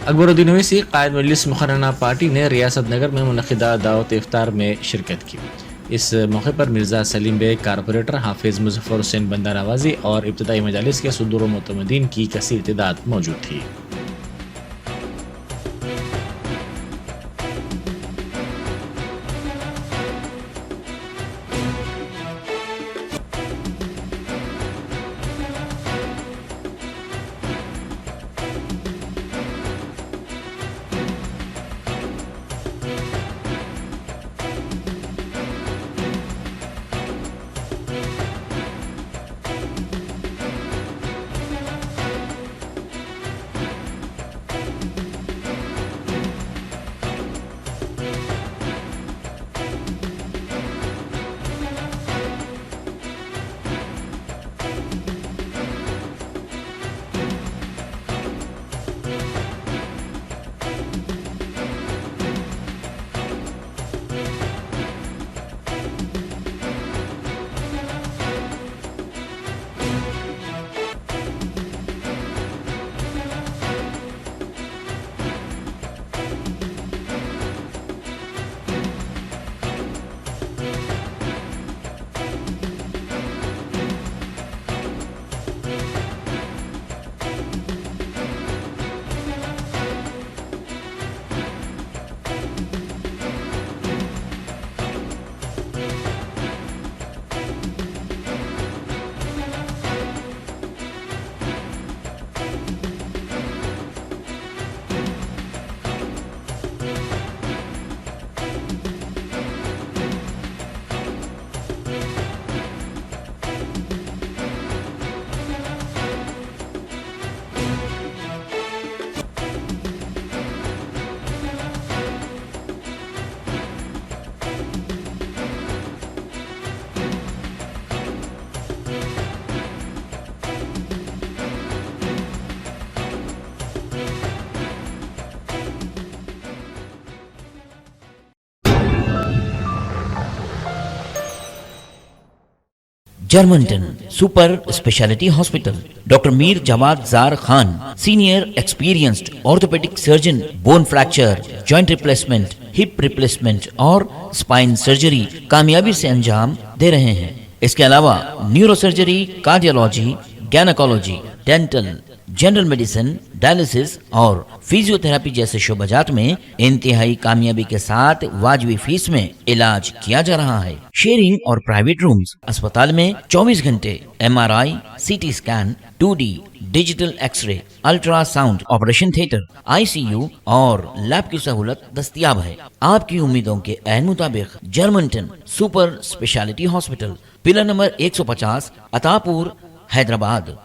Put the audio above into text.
अकबरुद्दीन ओवैसी कायद मजलिस मुखर्रना party ने रियासत नगर में मुनक़िदा दावत इफ्तार में शिरकत की। इस मौके पर मिर्ज़ा सलीम बेग, कारपोरेटर हाफिज़ मुज़फ़्फ़र हुसैन बंदा नवाज़ी और इब्तिदाई मजालिस के सदूर व मुतमदीन की कसीर तादाद मौजूद थी। Germantown super speciality hospital, doctor Mir Jawad Jar Khan, senior experienced orthopaedic surgeon, bone fracture, joint replacement, hip replacement और स्पाइन सर्जरी कामयाबी से अंजाम दे रहे हैं। इसके अलावा neuro surgery, cardiology, gynaecology, dental, general medicine, dialysis और फिजियोथेरेपी जैसे शोबाजात में इंतहाई कामयाबी के साथ वाजबी फीस में इलाज किया जा रहा है। शेयरिंग और प्राइवेट रूम्स, अस्पताल में 24 घंटे MRI, CT scan, 2D digital x-ray, ultrasound, operation theatre, ICU और लैब की सहूलत दस्तयाब है। आपकी उम्मीदों के ऐन मुताबिक Germanten super speciality hospital, pillar number 150, Attapur, Hyderabad.